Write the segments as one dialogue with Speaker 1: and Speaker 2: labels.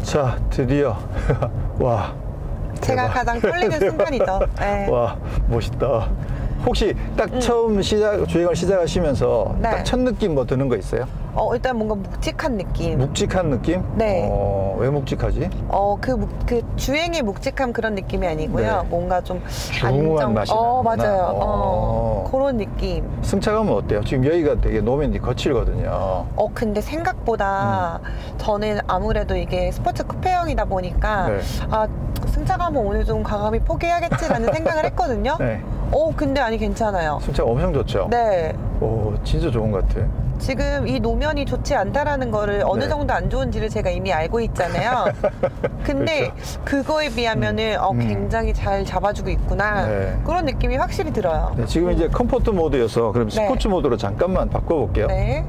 Speaker 1: 자, 드디어 와,
Speaker 2: 제가
Speaker 1: 대박.
Speaker 2: 가장 떨리는 순간이죠. 네.
Speaker 1: 와, 멋있다. 혹시 딱 처음 주행을 시작하시면서
Speaker 2: 네.
Speaker 1: 딱 첫 느낌 뭐 드는 거 있어요?
Speaker 2: 일단 뭔가 묵직한 느낌.
Speaker 1: 묵직한 느낌?
Speaker 2: 네.
Speaker 1: 왜 묵직하지?
Speaker 2: 그 주행의 묵직함 그런 느낌이 아니고요.
Speaker 1: 네.
Speaker 2: 뭔가 좀
Speaker 1: 조용한 맛이 나는구나.
Speaker 2: 맞아요. 그런 느낌.
Speaker 1: 승차감은 어때요? 지금 여기가 되게 노면이 거칠거든요.
Speaker 2: 근데 생각보다 저는 아무래도 이게 스포츠 쿠페형이다 보니까
Speaker 1: 네.
Speaker 2: 승차감은 오늘 좀 과감히 포기해야겠지라는 생각을 했거든요.
Speaker 1: 네.
Speaker 2: 근데 아니 괜찮아요.
Speaker 1: 승차감 엄청 좋죠?
Speaker 2: 네.
Speaker 1: 오, 진짜 좋은 것 같아.
Speaker 2: 지금 이 노면이 좋지 않다라는 거를 어느
Speaker 1: 네.
Speaker 2: 정도 안 좋은지를 제가 이미 알고 있잖아요. 근데
Speaker 1: 그렇죠.
Speaker 2: 그거에 비하면은 굉장히 잘 잡아주고 있구나.
Speaker 1: 네.
Speaker 2: 그런 느낌이 확실히 들어요.
Speaker 1: 네, 지금 이제 컴포트 모드여서 그럼
Speaker 2: 네.
Speaker 1: 스포츠 모드로 잠깐만 바꿔볼게요.
Speaker 2: 네.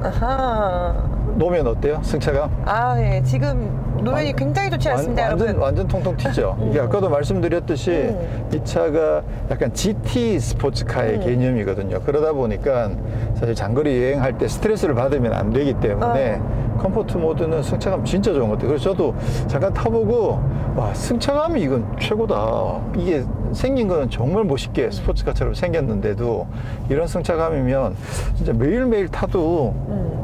Speaker 2: 아하.
Speaker 1: 노면 어때요? 승차감?
Speaker 2: 네. 지금 노면이 굉장히 좋지 않습니다, 여러분.
Speaker 1: 완전 통통 튀죠. 이게 아까도 말씀드렸듯이 이 차가 약간 GT 스포츠카의 개념이거든요. 그러다 보니까 사실 장거리 여행할 때 스트레스를 받으면 안 되기 때문에 컴포트 모드는 승차감 진짜 좋은 것 같아요. 그래서 저도 잠깐 타보고 와, 승차감이 이건 최고다. 이게 생긴 거는 정말 멋있게 스포츠카처럼 생겼는데도 이런 승차감이면 진짜 매일매일 타도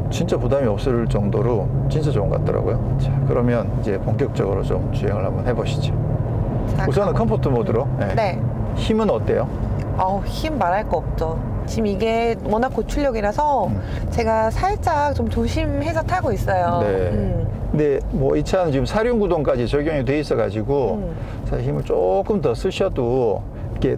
Speaker 1: 진짜 부담이 없을 정도로 진짜 좋은 것 같더라고요. 자, 그러면 이제 본격적으로 좀 주행을 한번 해보시죠. 우선은 컴포트 모드로.
Speaker 2: 네.
Speaker 1: 힘은 어때요?
Speaker 2: 힘 말할 거 없죠. 지금 이게 워낙 고출력이라서 제가 살짝 좀 조심해서 타고 있어요.
Speaker 1: 네. 근데 뭐 이 차는 지금 사륜구동까지 적용이 돼 있어가지고 사실 힘을 조금 더 쓰셔도 이렇게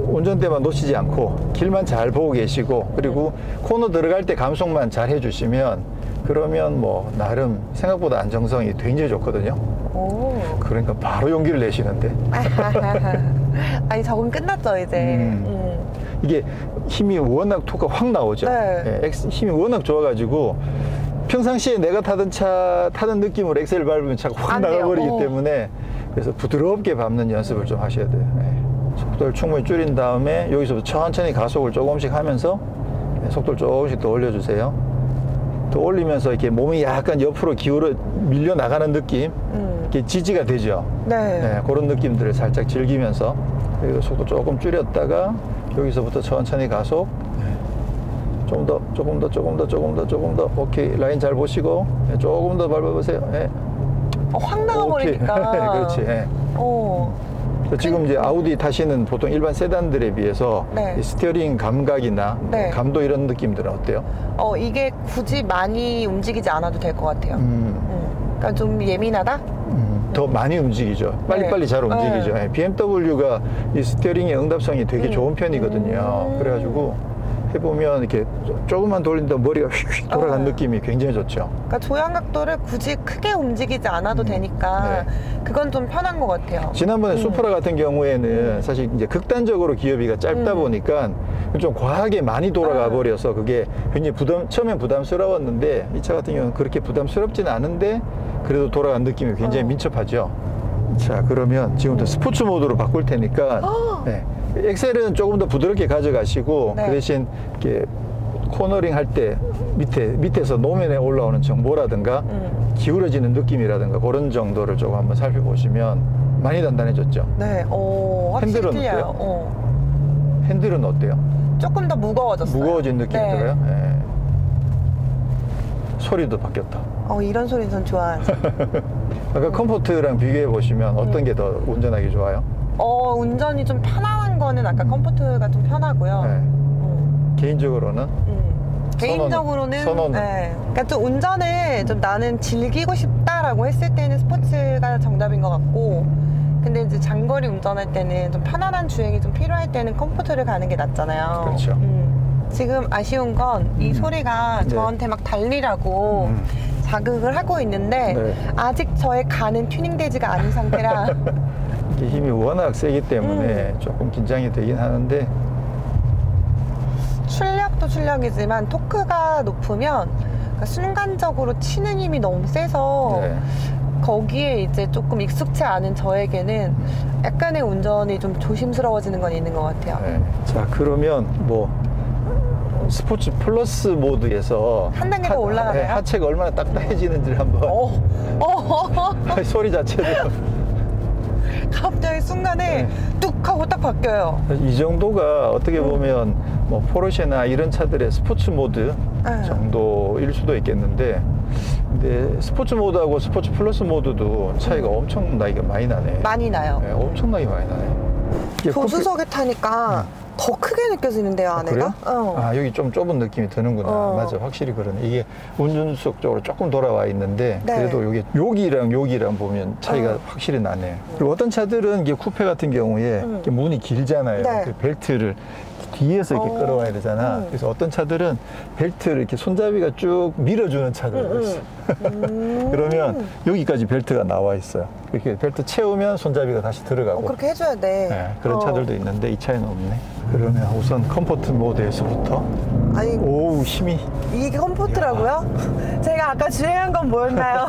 Speaker 1: 운전대만 놓치지 않고 길만 잘 보고 계시고 그리고 코너 들어갈 때 감속만 잘 해주시면 그러면 뭐 나름 생각보다 안정성이 굉장히 좋거든요.
Speaker 2: 오.
Speaker 1: 그러니까 바로 용기를 내시는데
Speaker 2: 아니 적응 끝났죠 이제.
Speaker 1: 이게 힘이 워낙 토크가 확 나오죠.
Speaker 2: 네.
Speaker 1: 힘이 워낙 좋아가지고 평상시에 내가 타던 느낌으로 엑셀을 밟으면 차가 확 나가버리기 때문에 그래서 부드럽게 밟는 연습을 좀 하셔야 돼요. 속도를 충분히 줄인 다음에 여기서부터 천천히 가속을 조금씩 하면서 속도를 조금씩 더 올려주세요. 더 올리면서 이렇게 몸이 약간 옆으로 기울어 밀려 나가는 느낌, 이렇게 지지가 되죠.
Speaker 2: 네.
Speaker 1: 그런 느낌들을 살짝 즐기면서 여기서 속도 조금 줄였다가 여기서부터 천천히 가속. 조금 더. 오케이. 라인 잘 보시고 조금 더 밟아보세요.
Speaker 2: 확 나가버리니까.
Speaker 1: 그렇지. 지금 이제 아우디 타시는 보통 일반 세단들에 비해서 이 스티어링 감각이나 감도 이런 느낌들은 어때요?
Speaker 2: 이게 굳이 많이 움직이지 않아도 될 것 같아요. 그러니까 좀 예민하다?
Speaker 1: 더 많이 움직이죠. 빨리빨리 잘 움직이죠. BMW가 이 스티어링의 응답성이 되게 좋은 편이거든요. 그래가지고 해보면 이렇게 조금만 돌린다 머리가 휙휙 돌아간 느낌이 굉장히 좋죠.
Speaker 2: 그러니까 조향 각도를 굳이 크게 움직이지 않아도 되니까 그건 좀 편한 것 같아요.
Speaker 1: 지난번에 수프라 같은 경우에는 사실 이제 극단적으로 기어비가 짧다 보니까 좀 과하게 많이 돌아가 버려서 그게 굉장히 처음엔 부담스러웠는데 이 차 같은 경우는 그렇게 부담스럽지는 않은데 그래도 돌아간 느낌이 굉장히 민첩하죠. 자, 그러면 지금부터 스포츠 모드로 바꿀 테니까 엑셀은 조금 더 부드럽게 가져가시고 그 대신 이렇게 코너링 할 때 밑에서 노면에 올라오는 정보라든가 기울어지는 느낌이라든가 그런 정도를 조금 한번 살펴보시면 많이 단단해졌죠.
Speaker 2: 네,
Speaker 1: 핸들은
Speaker 2: 어때요?
Speaker 1: 핸들은 어때요?
Speaker 2: 조금 더 무거워졌어요.
Speaker 1: 무거워진 느낌이 들어요? 소리도 바뀌었다.
Speaker 2: 이런 소리는 전 좋아하죠.
Speaker 1: 아까 컴포트랑 비교해 보시면 어떤 게 더 운전하기 좋아요?
Speaker 2: 운전이 좀 편안한 거는 아까 컴포트가 좀 편하고요.
Speaker 1: 개인적으로는?
Speaker 2: 개인적으로는
Speaker 1: 선호는?
Speaker 2: 그러니까 좀 운전을 좀 나는 즐기고 싶다라고 했을 때는 스포츠가 정답인 것 같고 근데 이제 장거리 운전할 때는 좀 편안한 주행이 좀 필요할 때는 컴포트를 가는 게 낫잖아요.
Speaker 1: 그렇죠.
Speaker 2: 지금 아쉬운 건 이 소리가 저한테 막 달리라고 자극을 하고 있는데 아직 저의 간은 튜닝되지가 않은 상태라
Speaker 1: 이게 힘이 워낙 세기 때문에 조금 긴장이 되긴 하는데
Speaker 2: 출력도 출력이지만 토크가 높으면 그러니까 순간적으로 치는 힘이 너무 세서 거기에 이제 조금 익숙치 않은 저에게는 약간의 운전이 좀 조심스러워지는 건 있는 것 같아요.
Speaker 1: 자, 그러면 뭐 스포츠 플러스 모드에서
Speaker 2: 한 단계 더 올라가나요?
Speaker 1: 하체가 얼마나 딱딱해지는지를 한번 소리 자체도
Speaker 2: 갑자기 순간에 뚝 하고 딱 바뀌어요.
Speaker 1: 이 정도가 어떻게 보면 뭐 포르쉐나 이런 차들의 스포츠 모드 정도일 수도 있겠는데, 근데 스포츠 모드하고 스포츠 플러스 모드도 차이가 엄청나게 많이 나네.
Speaker 2: 많이 나요.
Speaker 1: 네, 엄청나게 많이 나네. 이게
Speaker 2: 조수석에 타니까 더 크게 느껴지는데요, 안에가?
Speaker 1: 그래요? 아, 여기 좀 좁은 느낌이 드는구나. 맞아, 확실히 그러네. 이게 운전석 쪽으로 조금 돌아와 있는데,
Speaker 2: 네.
Speaker 1: 그래도 여기랑 보면 차이가 확실히 나네. 그리고 어떤 차들은 이게 쿠페 같은 경우에 이렇게 문이 길잖아요.
Speaker 2: 네.
Speaker 1: 그 벨트를 뒤에서 이렇게 끌어와야 되잖아. 그래서 어떤 차들은 벨트를 이렇게 손잡이가 쭉 밀어주는 차들도 있어. 그러면 여기까지 벨트가 나와 있어요. 이렇게 벨트 채우면 손잡이가 다시 들어가고.
Speaker 2: 그렇게 해줘야 돼.
Speaker 1: 네, 그런 차들도 있는데 이 차에는 없네. 그러면 우선 컴포트 모드에서부터.
Speaker 2: 아니,
Speaker 1: 오우, 힘이.
Speaker 2: 이게 컴포트라고요? 제가 아까 주행한 건 뭐였나요?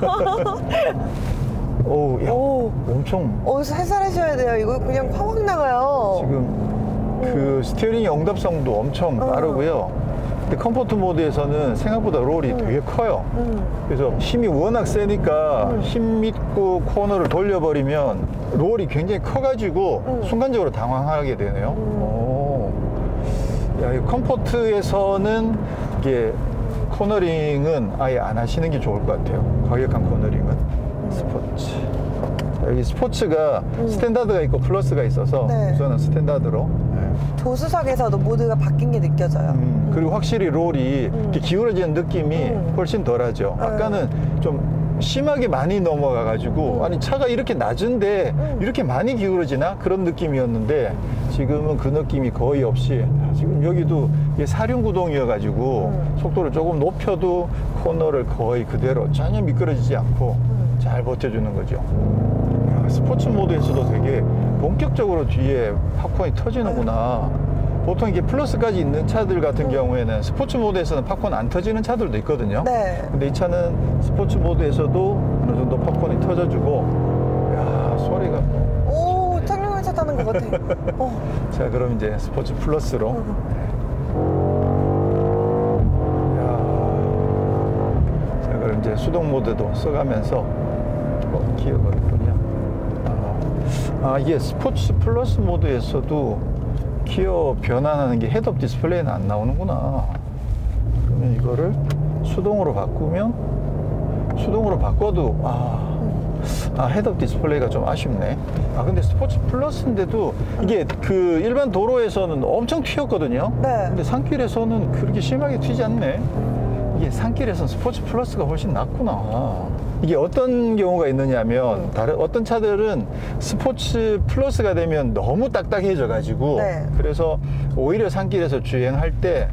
Speaker 1: 오우, 야,
Speaker 2: 오.
Speaker 1: 엄청.
Speaker 2: 살살하셔야 돼요. 이거 그냥 확 나가요.
Speaker 1: 지금 그 스티어링의 응답성도 엄청 빠르고요. 근데 컴포트 모드에서는 생각보다 롤이 되게 커요. 그래서 힘이 워낙 세니까 힘 믿고 코너를 돌려버리면 롤이 굉장히 커가지고 순간적으로 당황하게 되네요. 오. 야, 이 컴포트에서는 이게 코너링은 아예 안 하시는 게 좋을 것 같아요. 과격한 코너링은. 스포츠. 여기 스포츠가 스탠다드가 있고 플러스가 있어서
Speaker 2: 네.
Speaker 1: 우선은 스탠다드로.
Speaker 2: 조수석에서도 모드가 바뀐 게 느껴져요.
Speaker 1: 그리고 확실히 롤이 이렇게 기울어지는 느낌이 훨씬 덜하죠. 아까는 좀 심하게 많이 넘어가가지고 아니 차가 이렇게 낮은데 이렇게 많이 기울어지나? 그런 느낌이었는데 지금은 그 느낌이 거의 없이, 지금 여기도 이게 사륜구동이어가지고 속도를 조금 높여도 코너를 거의 그대로 전혀 미끄러지지 않고 잘 버텨주는 거죠. 야, 스포츠 모드에서도 되게 본격적으로 뒤에 팝콘이 터지는구나. 보통 이게 플러스까지 있는 차들 같은 경우에는 스포츠 모드에서는 팝콘 안 터지는 차들도 있거든요.
Speaker 2: 네.
Speaker 1: 근데 이 차는 스포츠 모드에서도 어느 정도 팝콘이 터져주고, 야, 소리가.
Speaker 2: 오, 착륙열차 타는 것 같아.
Speaker 1: 자, 그럼 이제 스포츠 플러스로. 야. 자, 그럼 이제 수동 모드도 써가면서 기어가 있군요. 이게 스포츠 플러스 모드에서도 기어 변환하는 게 헤드업 디스플레이는 안 나오는구나. 그러면 이거를 수동으로 바꿔도 헤드업 디스플레이가 좀 아쉽네. 근데 스포츠 플러스인데도 이게 그 일반 도로에서는 엄청 튀었거든요.
Speaker 2: 네.
Speaker 1: 근데 산길에서는 그렇게 심하게 튀지 않네. 이게 산길에서는 스포츠 플러스가 훨씬 낫구나. 이게 어떤 경우가 있느냐면 어떤 차들은 스포츠 플러스가 되면 너무 딱딱해져 가지고 그래서 오히려 산길에서 주행할 때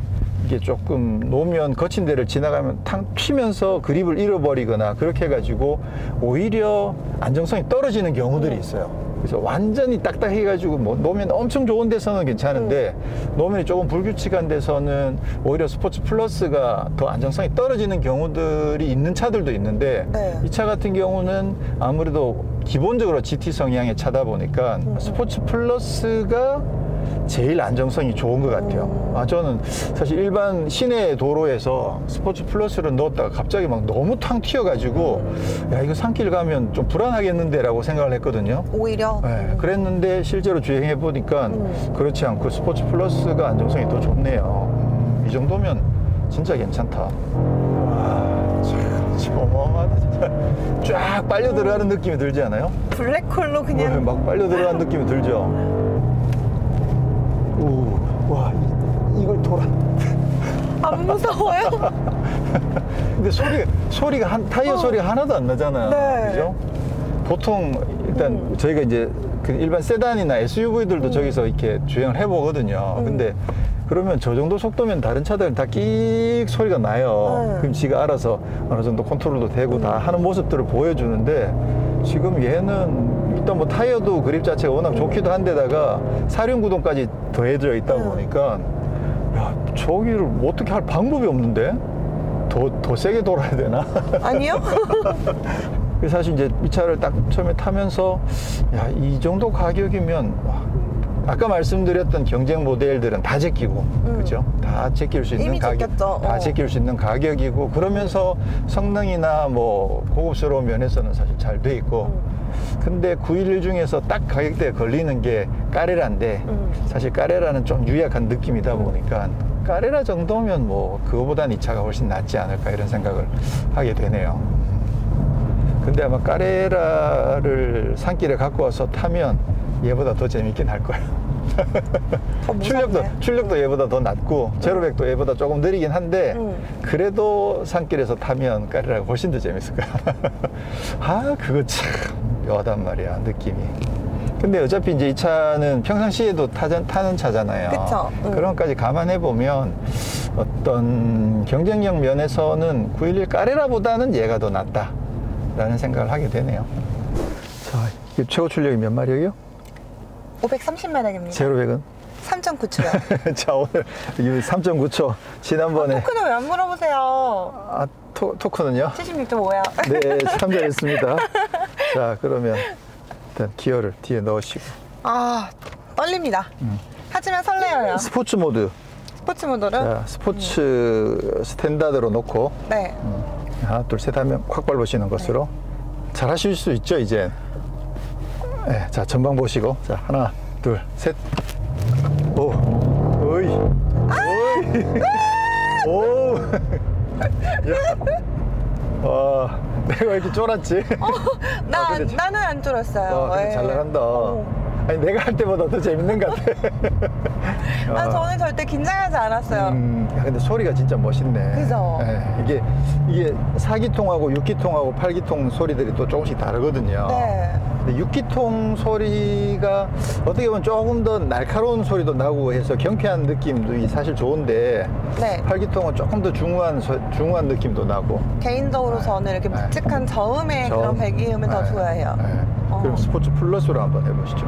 Speaker 1: 이게 조금 노면 거친 데를 지나가면 탕 튀면서 그립을 잃어버리거나 그렇게 해가지고 오히려 안정성이 떨어지는 경우들이 있어요. 그래서 완전히 딱딱해가지고 뭐 노면 엄청 좋은 데서는 괜찮은데 노면이 조금 불규칙한 데서는 오히려 스포츠 플러스가 더 안정성이 떨어지는 경우들이 있는 차들도 있는데 이 차 같은 경우는 아무래도 기본적으로 GT 성향의 차다 보니까 스포츠 플러스가 제일 안정성이 좋은 것 같아요. 저는 사실 일반 시내 도로에서 스포츠 플러스를 넣었다가 갑자기 막 너무 탕 튀어가지고 야, 이거 산길 가면 좀 불안하겠는데 라고 생각을 했거든요.
Speaker 2: 오히려?
Speaker 1: 네, 그랬는데 실제로 주행해 보니까 그렇지 않고 스포츠 플러스가 안정성이 더 좋네요. 이 정도면 진짜 괜찮다. 와, 참 어마어마하다 진짜. 쫙 빨려 들어가는 느낌이 들지 않아요?
Speaker 2: 블랙홀로 그냥
Speaker 1: 막 빨려 들어가는 느낌이 들죠. 와, 이걸 돌아.
Speaker 2: 안 무서워요?
Speaker 1: 근데 소리가 타이어 소리가 하나도 안 나잖아.
Speaker 2: 네.
Speaker 1: 그죠? 보통 일단 저희가 이제 그 일반 세단이나 SUV들도 저기서 이렇게 주행을 해보거든요. 근데 그러면 저 정도 속도면 다른 차들은 다 끽 소리가 나요. 그럼 지가 알아서 어느 정도 컨트롤도 되고 다 하는 모습들을 보여주는데 지금 얘는 일단 뭐 타이어도 그립 자체가 워낙 좋기도 한데다가 사륜구동까지 더해져 있다 보니까 야, 저기를 어떻게 할 방법이 없는데? 더 세게 돌아야 되나?
Speaker 2: 아니요?
Speaker 1: 사실 이제 이 차를 딱 처음에 타면서 야, 이 정도 가격이면 와, 아까 말씀드렸던 경쟁 모델들은 다 제끼고, 그죠? 다 제낄 수 있는
Speaker 2: 이미
Speaker 1: 가격,
Speaker 2: 제꼈죠.
Speaker 1: 다 제낄 수 있는 가격이고, 그러면서 성능이나 뭐 고급스러운 면에서는 사실 잘 돼 있고, 근데 911 중에서 딱 가격대에 걸리는 게 까레라인데, 사실 까레라는 좀 유약한 느낌이다 보니까, 까레라 정도면 뭐 그거보단 이 차가 훨씬 낫지 않을까 이런 생각을 하게 되네요. 근데 아마 까레라를 산길에 갖고 와서 타면 얘보다 더 재밌긴 할 거예요.
Speaker 2: 더 무섭네.
Speaker 1: 출력도 얘보다 더 낮고 제로백도 얘보다 조금 느리긴 한데 그래도 산길에서 타면 까레라가 훨씬 더 재밌을 거야. 아, 그거 참 묘하단 말이야, 느낌이. 근데 어차피 이제 이 차는 평상시에도 타는 차잖아요.
Speaker 2: 그쵸.
Speaker 1: 그런 것까지 감안해 보면 어떤 경쟁력 면에서는 911 까레라보다는 얘가 더 낫다라는 생각을 하게 되네요. 자, 이게 최고 출력이 몇 마력이요?
Speaker 2: 530마력입니다.
Speaker 1: 제로백은?
Speaker 2: 3.9초요.
Speaker 1: 자, 오늘 3.9초. 지난번에.
Speaker 2: 토크는 왜 안 물어보세요?
Speaker 1: 아, 토크는요?
Speaker 2: 76.5요.
Speaker 1: 네, 참잘했습니다. 자, 그러면 일단 기어를 뒤에 넣으시고.
Speaker 2: 아, 떨립니다. 하지만 설레어요.
Speaker 1: 스포츠 모드.
Speaker 2: 스포츠 모드를.
Speaker 1: 자, 스포츠 스탠다드로 놓고.
Speaker 2: 네.
Speaker 1: 하나, 둘, 셋 하면 확 밟으시는 것으로. 잘 하실 수 있죠, 이제. 네, 자, 전방 보시고. 자, 하나, 둘, 셋. 오, 어이. 어이. 오. 야. 와, 내가 왜 이렇게 쫄았지? 근데
Speaker 2: 나는 안 쫄았어요.
Speaker 1: 근데
Speaker 2: 예.
Speaker 1: 잘 나간다. 아니, 내가 할 때보다 더 재밌는 것 같아.
Speaker 2: 저는 절대 긴장하지 않았어요.
Speaker 1: 야, 근데 소리가 진짜 멋있네.
Speaker 2: 그죠?
Speaker 1: 예, 이게 4기통하고 6기통하고 8기통 소리들이 또 조금씩 다르거든요.
Speaker 2: 네.
Speaker 1: 근데 6기통 소리가 어떻게 보면 조금 더 날카로운 소리도 나고 해서 경쾌한 느낌도 사실 좋은데
Speaker 2: 네.
Speaker 1: 8기통은 조금 더 중후한 느낌도 나고.
Speaker 2: 개인적으로 저는 이렇게 묵직한 저음의 그런 배기음을 더 좋아해요.
Speaker 1: 그럼 스포츠 플러스로 한번 해보시죠.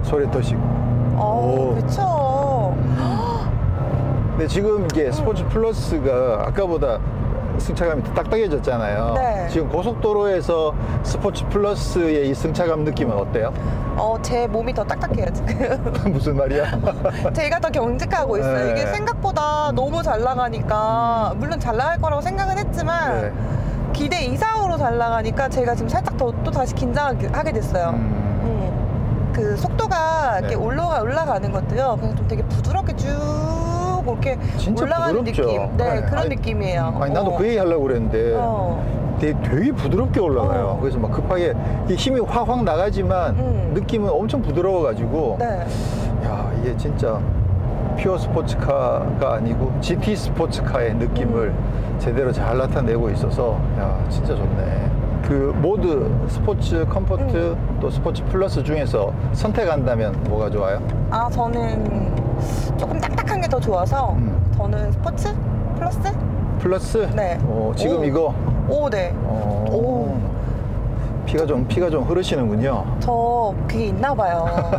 Speaker 1: 소리 더시고.
Speaker 2: 그쵸.
Speaker 1: 근데 지금 이게 스포츠 플러스가 아까보다 승차감이 더 딱딱해졌잖아요.
Speaker 2: 네.
Speaker 1: 지금 고속도로에서 스포츠 플러스의 이 승차감 느낌은 어때요?
Speaker 2: 제 몸이 더 딱딱해요, 지금.
Speaker 1: 무슨 말이야?
Speaker 2: 제가 더 경직하고 있어요.
Speaker 1: 네.
Speaker 2: 이게 생각보다 너무 잘 나가니까, 물론 잘 나갈 거라고 생각은 했지만,
Speaker 1: 네.
Speaker 2: 기대 이상으로 잘 나가니까 제가 지금 살짝 또 다시 긴장하게 됐어요. 그 속도가 이렇게
Speaker 1: 네.
Speaker 2: 올라가는 것도요. 그냥 좀 되게 부드럽게 쭉 이렇게
Speaker 1: 진짜
Speaker 2: 올라가는
Speaker 1: 부드럽죠.
Speaker 2: 느낌. 네, 그런
Speaker 1: 아니,
Speaker 2: 느낌이에요.
Speaker 1: 아니, 나도 그 얘기 하려고 그랬는데 되게 부드럽게 올라가요. 그래서 막 급하게 이게 힘이 확 나가지만 느낌은 엄청 부드러워가지고
Speaker 2: 네.
Speaker 1: 야, 이게 진짜 퓨어 스포츠카가 아니고 GT 스포츠카의 느낌을 제대로 잘 나타내고 있어서 야, 진짜 좋네. 그 모드 스포츠 컴포트 또 스포츠 플러스 중에서 선택한다면 뭐가 좋아요?
Speaker 2: 저는 조금 딱딱한 게 더 좋아서 저는 스포츠 플러스?
Speaker 1: 플러스?
Speaker 2: 네.
Speaker 1: 지금
Speaker 2: 오.
Speaker 1: 이거?
Speaker 2: 오, 네. 오.
Speaker 1: 피가 좀 흐르시는군요.
Speaker 2: 저 그게 있나 봐요.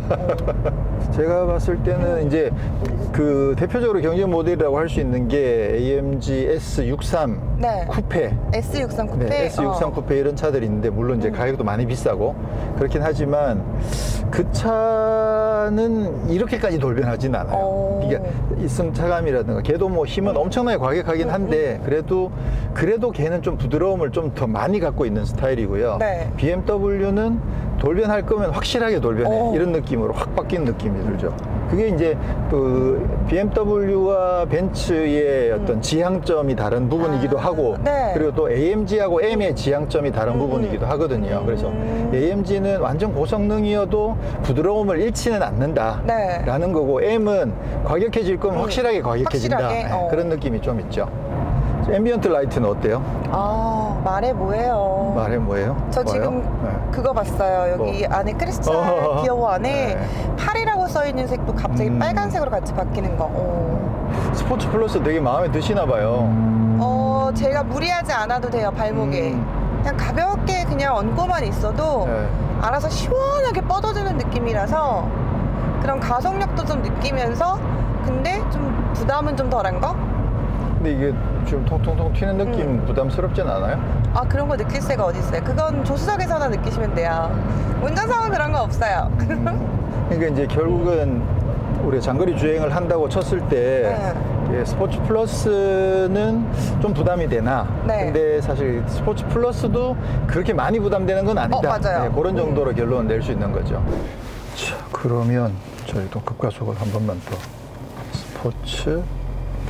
Speaker 1: 제가 봤을 때는 이제 그 대표적으로 경쟁 모델이라고 할 수 있는 게 AMG S63
Speaker 2: 네.
Speaker 1: 쿠페.
Speaker 2: S63 쿠페.
Speaker 1: 네, S63 쿠페 이런 차들이 있는데 물론 이제 가격도 많이 비싸고 그렇긴 하지만 그 차는 이렇게까지 돌변하진 않아요. 이게 이 승차감이라든가 걔도 뭐 힘은 엄청나게 과격하긴 한데 그래도 걔는 좀 부드러움을 좀 더 많이 갖고 있는 스타일이고요.
Speaker 2: 네.
Speaker 1: BMW는 돌변할 거면 확실하게 돌변해. 이런 느낌으로 확 바뀐 느낌이 들죠. 그게 이제 그 BMW와 벤츠의 어떤 지향점이 다른 부분이기도 하고
Speaker 2: 네.
Speaker 1: 그리고 또 AMG하고 M의 지향점이 다른 부분이기도 하거든요. 그래서 AMG는 완전 고성능이어도 부드러움을 잃지는 않는다
Speaker 2: 네.
Speaker 1: 라는 거고 M은 과격해질 거면 확실하게 과격해진다.
Speaker 2: 확실하게?
Speaker 1: 네, 그런 느낌이 좀 있죠. 앰비언트 라이트는 어때요?
Speaker 2: 말해 뭐예요?
Speaker 1: 말해 뭐예요?
Speaker 2: 저
Speaker 1: 뭐예요?
Speaker 2: 지금
Speaker 1: 네.
Speaker 2: 그거 봤어요. 여기 안에 크리스탈 기어보 안에
Speaker 1: 네.
Speaker 2: 8이라고 써있는 색도 갑자기 빨간색으로 같이 바뀌는 거.
Speaker 1: 스포츠 플러스 되게 마음에 드시나 봐요.
Speaker 2: 제가 무리하지 않아도 돼요, 발목에. 그냥 가볍게 그냥 얹고만 있어도
Speaker 1: 네.
Speaker 2: 알아서 시원하게 뻗어주는 느낌이라서 그런 가속력도 좀 느끼면서 근데 좀 부담은 좀 덜한 거?
Speaker 1: 근데 이게 지금 통통통 튀는 느낌 부담스럽진 않아요?
Speaker 2: 그런 거 느낄 새가 어디 있어요? 그건 조수석에서나 느끼시면 돼요. 운전석은 그런 거 없어요.
Speaker 1: 그러니까 이제 결국은 우리 장거리 주행을 한다고 쳤을 때 스포츠 플러스는 좀 부담이 되나?
Speaker 2: 네.
Speaker 1: 근데 사실 스포츠 플러스도 그렇게 많이 부담되는 건 아니다.
Speaker 2: 맞아요.
Speaker 1: 그런 정도로 결론을 낼 수 있는 거죠. 자, 그러면 저희도 급가속을 한 번만 더 스포츠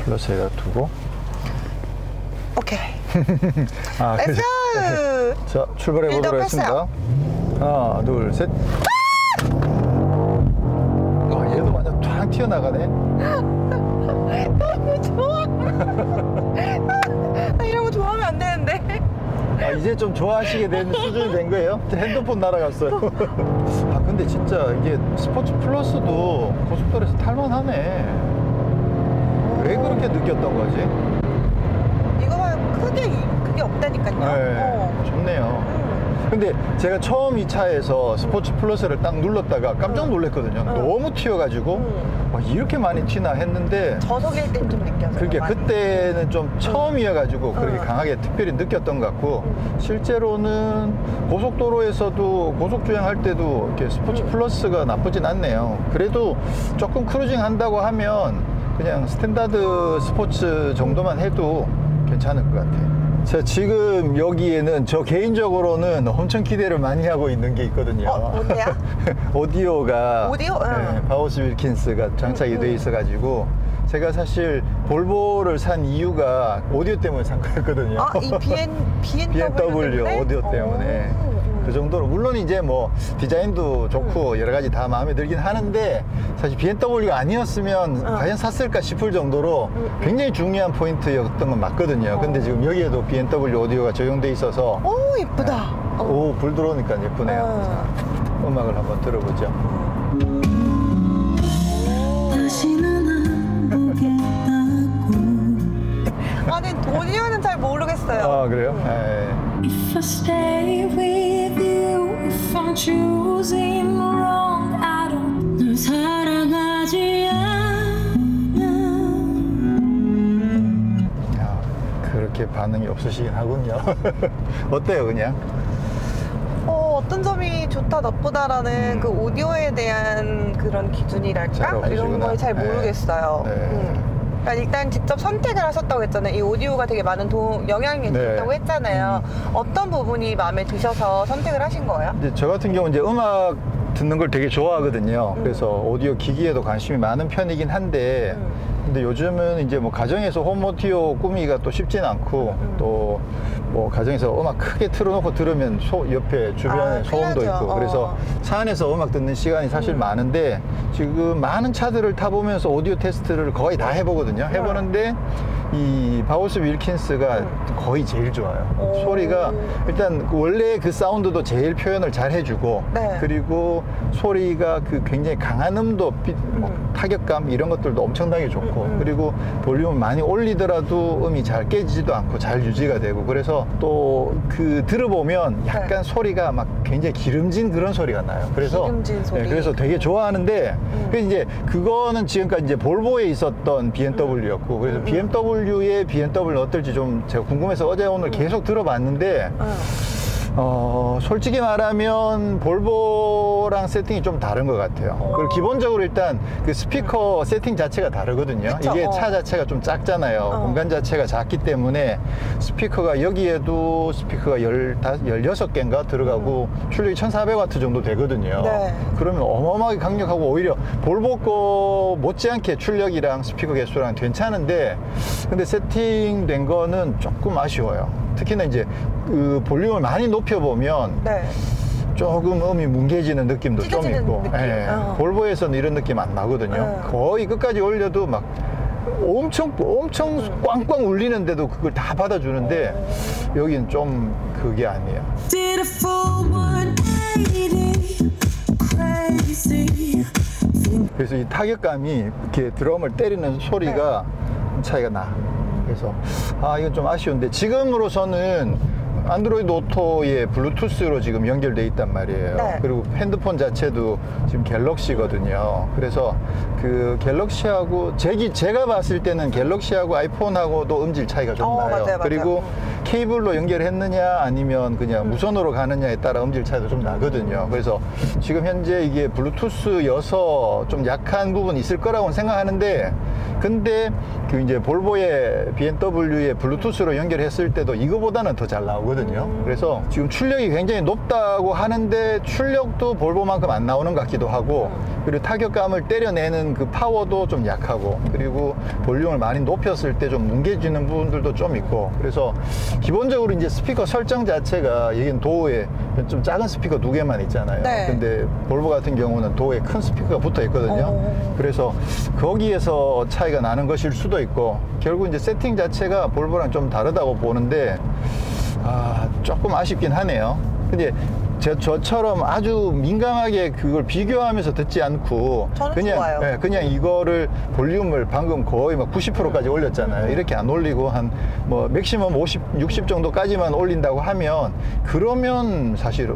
Speaker 1: 플러스에다 두고.
Speaker 2: 오케이.
Speaker 1: 아,
Speaker 2: 렛츠 고!
Speaker 1: 자, 출발해 보도록 하겠습니다. 하나, 둘, 셋. 얘도 완전 쫙 튀어나가네.
Speaker 2: 너무 좋아. 나 이런 거 좋아하면 안 되는데.
Speaker 1: 아, 이제 좀 좋아하시게 된 수준이 된 거예요? 핸드폰 날아갔어요. 아, 근데 진짜 이게 스포츠 플러스도 고속도로에서 탈만하네. 왜 그렇게 느꼈던 거지?
Speaker 2: 이거 봐요. 그게 없다니까요.
Speaker 1: 네, 좋네요. 근데 제가 처음 이 차에서 스포츠 플러스를 딱 눌렀다가 깜짝 놀랐거든요. 너무 튀어가지고 와, 이렇게 많이 튀나 했는데
Speaker 2: 저속일 땐 좀 느껴져요.
Speaker 1: 그게
Speaker 2: 많이.
Speaker 1: 그때는 좀 처음이어가지고 그렇게 강하게 특별히 느꼈던 것 같고 실제로는 고속도로에서도 고속주행할 때도 이렇게 스포츠 플러스가 나쁘진 않네요. 그래도 조금 크루징 한다고 하면 그냥 스탠다드 스포츠 정도만 해도 괜찮을 것 같아요. 자, 지금 여기에는 저 개인적으로는 엄청 기대를 많이 하고 있는 게 있거든요.
Speaker 2: 뭔데요?
Speaker 1: 오디오가
Speaker 2: 오디오?
Speaker 1: 네, 바우스 윌킨스가 장착이 돼 있어가지고 제가 사실 볼보를 산 이유가 오디오 때문에 산 거였거든요.
Speaker 2: 아, 이 BMW 때문에?
Speaker 1: 오디오 때문에. 그 정도로 물론 이제 뭐 디자인도 좋고 여러 가지 다 마음에 들긴 하는데 사실 BMW가 아니었으면 과연 샀을까 싶을 정도로 굉장히 중요한 포인트였던 건 맞거든요. 근데 지금 여기에도 BMW 오디오가 적용돼 있어서
Speaker 2: 오, 예쁘다.
Speaker 1: 오, 불 들어오니까 예쁘네요. 자, 음악을 한번 들어보죠.
Speaker 2: 아니, 오디오는 잘 모르겠어요.
Speaker 1: 아, 그래요? 네.
Speaker 3: If I stay with you, if I'm choosing wrong, I don't. 널 사랑하지 않아.
Speaker 1: 야, 그렇게 반응이 없으시긴 하군요. 어때요, 그냥?
Speaker 2: 어떤 점이 좋다 나쁘다라는 그 오디오에 대한 그런
Speaker 1: 잘
Speaker 2: 기준이랄까? 이런
Speaker 1: 없으시구나.
Speaker 2: 걸 잘
Speaker 1: 네.
Speaker 2: 모르겠어요.
Speaker 1: 네.
Speaker 2: 그러니까 일단 직접 선택을 하셨다고 했잖아요. 이 오디오가 되게 많은 영향이
Speaker 1: 네.
Speaker 2: 있다고 했잖아요. 어떤 부분이 마음에 드셔서 선택을 하신 거예요?
Speaker 1: 이제 저 같은 경우는 이제 음악 듣는 걸 되게 좋아하거든요. 그래서 오디오 기기에도 관심이 많은 편이긴 한데 근데 요즘은 이제 뭐 가정에서 홈 오디오 꾸미기가 또 쉽진 않고 또 뭐 가정에서 음악 크게 틀어놓고 들으면 옆에 주변에 소음도
Speaker 2: 큰일 나죠.
Speaker 1: 있고 그래서 차 안에서 음악 듣는 시간이 사실 많은데 지금 많은 차들을 타보면서 오디오 테스트를 거의 다 해보거든요. 해보는데 이 바우스 윌킨스가 거의 제일 좋아요. 소리가 일단 원래 그 사운드도 제일 표현을 잘 해주고
Speaker 2: 네.
Speaker 1: 그리고 소리가 그 굉장히 강한 음도 뭐 타격감 이런 것들도 엄청나게 좋고 그리고 볼륨을 많이 올리더라도 음이 잘 깨지지도 않고 잘 유지가 되고 그래서 또 그 들어보면 약간 소리가 막 굉장히 기름진 그런 소리가 나요. 그래서
Speaker 2: 기름진 소리.
Speaker 1: 네, 그래서 되게 좋아하는데 그 이제 그거는 지금까지 이제 볼보에 있었던 BMW였고 그래서 BMW의 BMW는 어떨지 좀 제가 궁금해서 어제 오늘 계속 들어봤는데 솔직히 말하면 볼보랑 세팅이 좀 다른 것 같아요. 그리고 기본적으로 일단 그 스피커 세팅 자체가 다르거든요.
Speaker 2: 그쵸?
Speaker 1: 이게 차 자체가 좀 작잖아요. 공간 자체가 작기 때문에 스피커가 여기에도 스피커가 16개인가 들어가고 출력이 1400W 정도 되거든요.
Speaker 2: 네.
Speaker 1: 그러면 어마어마하게 강력하고 오히려 볼보 거 못지않게 출력이랑 스피커 개수랑 괜찮은데 근데 세팅된 거는 조금 아쉬워요. 특히나 이제 그 볼륨을 많이 높여보면
Speaker 2: 네.
Speaker 1: 조금 음이 뭉개지는 느낌도 좀
Speaker 2: 찢어지는
Speaker 1: 있고
Speaker 2: 느낌.
Speaker 1: 볼보에서는 이런 느낌 안 나거든요. 거의 끝까지 올려도 막 엄청 꽝꽝 울리는데도 그걸 다 받아주는데 여기는 좀 그게 아니에요.
Speaker 3: Did a full 180, crazy.
Speaker 1: 그래서 이 타격감이 이렇게 드럼을 때리는 소리가 차이가 나. 그래서 이건 좀 아쉬운데 지금으로서는 안드로이드 오토에 블루투스로 지금 연결돼 있단 말이에요.
Speaker 2: 네.
Speaker 1: 그리고 핸드폰 자체도 지금 갤럭시거든요. 그래서 그 갤럭시하고 제가 봤을 때는 갤럭시하고 아이폰하고도 음질 차이가 좀 나요.
Speaker 2: 맞아요.
Speaker 1: 그리고 케이블로 연결했느냐 아니면 그냥 무선으로 가느냐에 따라 음질 차이도 좀 나거든요. 그래서 지금 현재 이게 블루투스여서 좀 약한 부분이 있을 거라고는 생각하는데, 근데 그 이제 볼보의 BMW의 블루투스로 연결했을 때도 이거보다는 더 잘 나오거든요. 그래서 지금 출력이 굉장히 높다고 하는데 출력도 볼보만큼 안 나오는 것 같기도 하고, 그리고 타격감을 때려내는 그 파워도 좀 약하고, 그리고 볼륨을 많이 높였을 때 좀 뭉개지는 부분들도 좀 있고, 그래서 기본적으로 이제 스피커 설정 자체가 여기는 도어에 좀 작은 스피커 2개만 있잖아요.
Speaker 2: 네.
Speaker 1: 근데 볼보 같은 경우는 도어에 큰 스피커가 붙어 있거든요. 그래서 거기에서 차이가 나는 것일 수도 있고, 결국 이제 세팅 자체가 볼보랑 좀 다르다고 보는데, 조금 아쉽긴 하네요. 근데 저처럼 아주 민감하게 그걸 비교하면서 듣지 않고
Speaker 2: 저는
Speaker 1: 그냥
Speaker 2: 좋아요.
Speaker 1: 그냥 이거를 볼륨을 방금 거의 막 90%까지 올렸잖아요. 이렇게 안 올리고 한 뭐 맥시멈 50, 60 정도까지만 올린다고 하면, 그러면 사실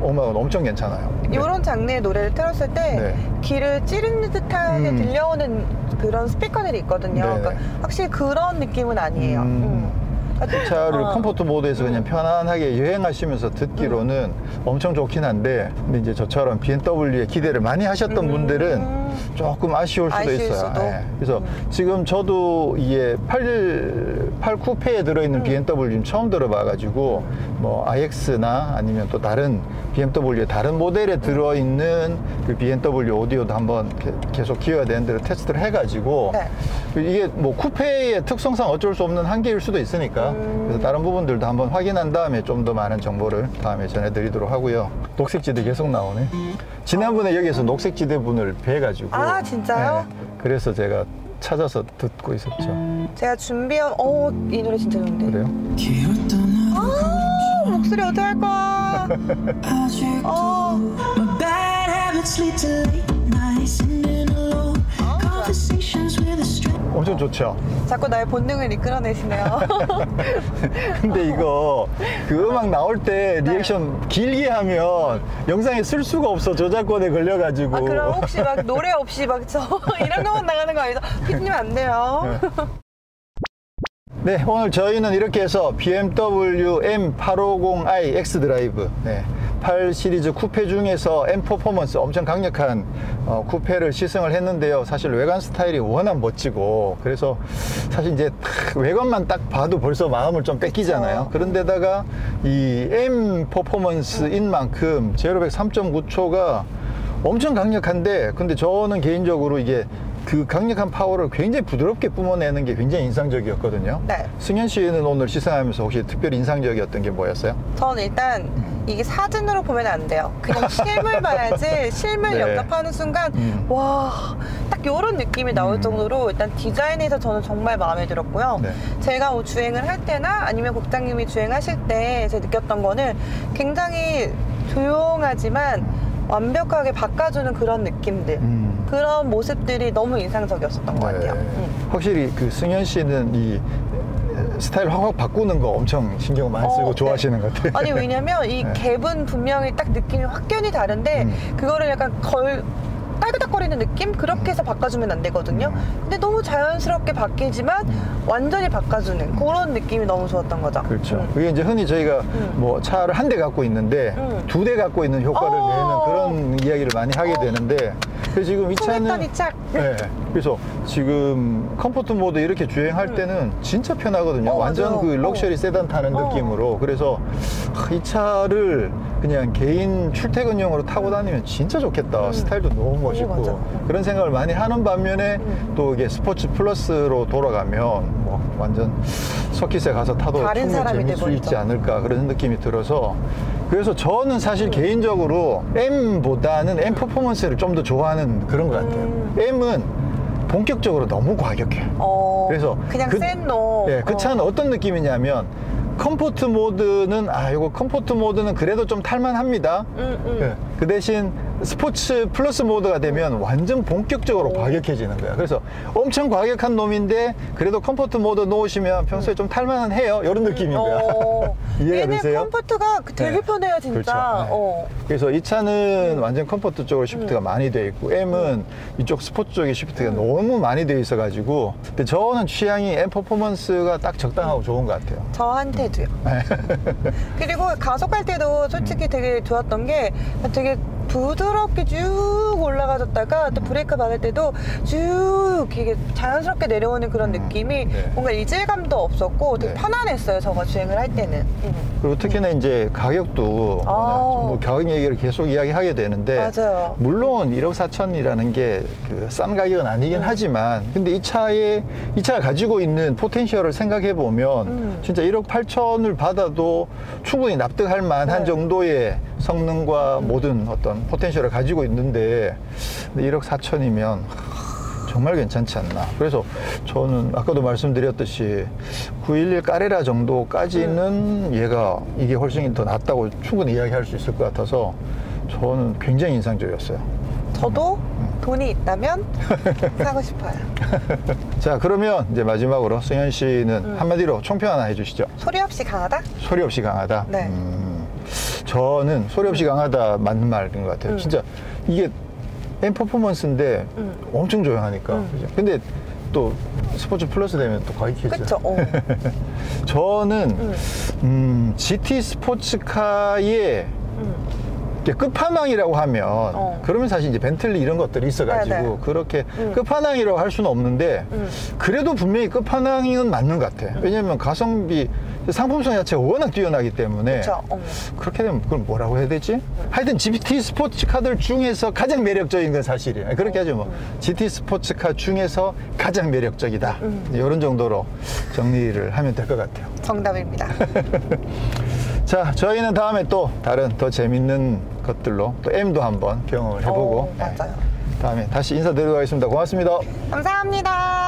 Speaker 1: 음악은 엄청 괜찮아요.
Speaker 2: 이런 장르의 노래를 틀었을 때
Speaker 1: 네.
Speaker 2: 귀를 찌르는 듯하게 들려오는 그런 스피커들이 있거든요.
Speaker 1: 네.
Speaker 2: 그러니까 확실히 그런 느낌은 아니에요.
Speaker 1: 이 차를 컴포트 모드에서 그냥 편안하게 여행하시면서 듣기로는 엄청 좋긴 한데, 근데 이제 저처럼 BMW에 기대를 많이 하셨던 분들은 조금 아쉬울 수도
Speaker 2: 아쉬울
Speaker 1: 있어요.
Speaker 2: 수도.
Speaker 1: 예. 그래서 지금 저도 이게 8 쿠페에 들어있는 BMW 처음 들어봐가지고, 뭐 iX나 아니면 또 다른 BMW의 다른 모델에 들어있는 그 BMW 오디오도 한번 계속 기어야 되는 대로 테스트를 해가지고,
Speaker 2: 네.
Speaker 1: 이게 뭐 쿠페의 특성상 어쩔 수 없는 한계일 수도 있으니까, 그래서 다른 부분들도 한번 확인한 다음에 좀 더 많은 정보를 다음에 전해드리도록 하고요. 녹색지대 계속 나오네. 지난번에 여기에서 녹색지대 분을 뵈가지고.
Speaker 2: 아, 진짜요?
Speaker 1: 네, 그래서 제가 찾아서 듣고 있었죠.
Speaker 2: 제가 준비한 이 노래 진짜 좋은데.
Speaker 1: 그래요?
Speaker 3: 길을 떠나는
Speaker 2: 목소리 어떡할 거야.
Speaker 3: 아직도 My bad habits lead to late nights sitting alone Conversations with a stranger
Speaker 1: 엄청 좋죠?
Speaker 2: 자꾸 나의 본능을 이끌어내시네요.
Speaker 1: 근데 이거 그 음악 나올 때 리액션 길게 하면 영상에 쓸 수가 없어. 저작권에 걸려가지고.
Speaker 2: 그럼 혹시 막 노래 없이 막 저 이런 것만 나가는 거 아니죠? 피디님 안 돼요.
Speaker 1: 네, 오늘 저희는 이렇게 해서 BMW M850i X드라이브, 8 시리즈 쿠페 중에서 M 퍼포먼스 엄청 강력한 쿠페를 시승을 했는데요. 사실 외관 스타일이 워낙 멋지고, 그래서 사실 이제 외관만 딱 봐도 벌써 마음을 좀 뺏기잖아요. 그런데다가 이 M 퍼포먼스인 만큼 제로백 3.9초가 엄청 강력한데, 근데 저는 개인적으로 이게 그 강력한 파워를 굉장히 부드럽게 뿜어내는 게 굉장히 인상적이었거든요.
Speaker 2: 네.
Speaker 1: 승현 씨는 오늘 시승하면서 혹시 특별히 인상적이었던 게 뭐였어요?
Speaker 2: 저는 일단 이게 사진으로 보면 안 돼요. 그냥 실물 봐야지. 실물
Speaker 1: 네.
Speaker 2: 영접하는 순간 와, 딱 이런 느낌이 나올 정도로 일단 디자인에서 저는 정말 마음에 들었고요.
Speaker 1: 네.
Speaker 2: 제가 뭐 주행을 할 때나 아니면 국장님이 주행하실 때 제가 느꼈던 거는 굉장히 조용하지만 완벽하게 바꿔주는 그런 느낌들, 그런 모습들이 너무 인상적이었었던 것 같아요.
Speaker 1: 확실히 그 승현 씨는 이 스타일 확 바꾸는 거 엄청 신경 많이 쓰고 좋아하시는 것 같아요.
Speaker 2: 아니, 왜냐면 이 갭은 분명히 딱 느낌이 확연히 다른데 그거를 약간 딸그닥거리는 느낌? 그렇게 해서 바꿔주면 안 되거든요. 근데 너무 자연스럽게 바뀌지만 완전히 바꿔주는 그런 느낌이 너무 좋았던 거죠.
Speaker 1: 그렇죠. 그게 이제 흔히 저희가 뭐 차를 한 대 갖고 있는데 2대 갖고 있는 효과를 내는 그런 이야기를 많이 하게 되는데, 그래서 지금 이 차는
Speaker 2: 통했던 이 차.
Speaker 1: 그래서 지금 컴포트 모드 이렇게 주행할 때는 진짜 편하거든요. 완전
Speaker 2: 맞아요.
Speaker 1: 그 럭셔리 세단 타는 느낌으로. 그래서 이 차를 그냥 개인 출퇴근용으로 타고 다니면 진짜 좋겠다. 스타일도 너무 멋있고.
Speaker 2: 맞아.
Speaker 1: 그런 생각을 많이 하는 반면에 또 이게 스포츠 플러스로 돌아가면 뭐 완전 서킷에 가서 타도
Speaker 2: 다른
Speaker 1: 충분히
Speaker 2: 사람이
Speaker 1: 재밌을 수
Speaker 2: 돼버리죠.
Speaker 1: 있지 않을까 그런 느낌이 들어서, 그래서 저는 사실 개인적으로 M보다는 M 퍼포먼스를 좀 더 좋아하는 그런 것 같아요. M은 본격적으로 너무 과격해요.
Speaker 2: 그래서 그냥 센 놈.
Speaker 1: 그 차는 어떤 느낌이냐면, 컴포트 모드는 요거 컴포트 모드는 그래도 좀 탈만합니다. 그 대신 스포츠 플러스 모드가 되면 완전 본격적으로 과격해지는 거야. 그래서 엄청 과격한 놈인데 그래도 컴포트 모드 놓으시면 평소에 좀 탈만은 해요. 이런 느낌인 거야. 이해가
Speaker 2: 얘는
Speaker 1: 되세요?
Speaker 2: 컴포트가 되게
Speaker 1: 네.
Speaker 2: 편해요, 진짜.
Speaker 1: 그렇죠. 네. 그래서 이 차는 완전 컴포트 쪽으로 시프트가 많이 되어 있고 M은 이쪽 스포츠 쪽에 시프트가 너무 많이 되어 있어 가지고 근데 저는 취향이 M 퍼포먼스가 딱 적당하고 좋은 것 같아요.
Speaker 2: 저한테도요. 그리고 가속할 때도 솔직히 되게 좋았던 게 되게 부드럽게 쭉 올라가졌다가 또 브레이크 받을 때도 쭉 이게 자연스럽게 내려오는 그런 느낌이
Speaker 1: 네.
Speaker 2: 뭔가 이질감도 없었고 되게
Speaker 1: 네.
Speaker 2: 편안했어요, 저거 주행을 할 때는.
Speaker 1: 그리고 특히나 이제 가격도 뭐 가격 얘기를 계속 이야기하게 되는데
Speaker 2: 맞아요.
Speaker 1: 물론 1억 4천이라는 게 그 싼 가격은 아니긴 하지만 근데 이 차가 가지고 있는 포텐셜을 생각해 보면 진짜 1억 8천을 받아도 충분히 납득할 만한
Speaker 2: 네.
Speaker 1: 정도의 성능과 모든 어떤 포텐셜을 가지고 있는데 1억 4천이면 정말 괜찮지 않나. 그래서 저는 아까도 말씀드렸듯이 911 까레라 정도까지는 얘가 이게 훨씬 더 낫다고 충분히 이야기할 수 있을 것 같아서 저는 굉장히 인상적이었어요.
Speaker 2: 저도 돈이 있다면 사고 싶어요.
Speaker 1: 자, 그러면 이제 마지막으로 승현 씨는 한마디로 총평 하나 해주시죠.
Speaker 2: 소리 없이 강하다?
Speaker 1: 소리 없이 강하다.
Speaker 2: 네.
Speaker 1: 저는 소리 없이 강하다 맞는 말인 것 같아요. 진짜 이게 M 퍼포먼스인데 엄청 조용하니까. 그죠? 근데 또 스포츠 플러스 되면 또 과격해지죠.
Speaker 2: 그쵸?
Speaker 1: 저는 GT 스포츠카의 이게 끝판왕이라고 하면 그러면 사실 이제 벤틀리 이런 것들이 있어가지고
Speaker 2: 네네.
Speaker 1: 그렇게 끝판왕이라고 할 수는 없는데 그래도 분명히 끝판왕은 맞는 것 같아. 왜냐면 가성비 상품성 자체가 워낙 뛰어나기 때문에
Speaker 2: 그쵸?
Speaker 1: 그렇게 되면 그걸 뭐라고 해야 되지? 하여튼 GT 스포츠카들 중에서 가장 매력적인 건 사실이에요. 그렇게 하죠 뭐. GT 스포츠카 중에서 가장 매력적이다. 이런 정도로 정리를 하면 될 것 같아요.
Speaker 2: 정답입니다.
Speaker 1: 자, 저희는 다음에 또 다른 더 재밌는 것들로 또 M도 한번 경험을 해보고
Speaker 2: 맞아요.
Speaker 1: 다음에 다시 인사드리도록 하겠습니다. 고맙습니다.
Speaker 2: 감사합니다.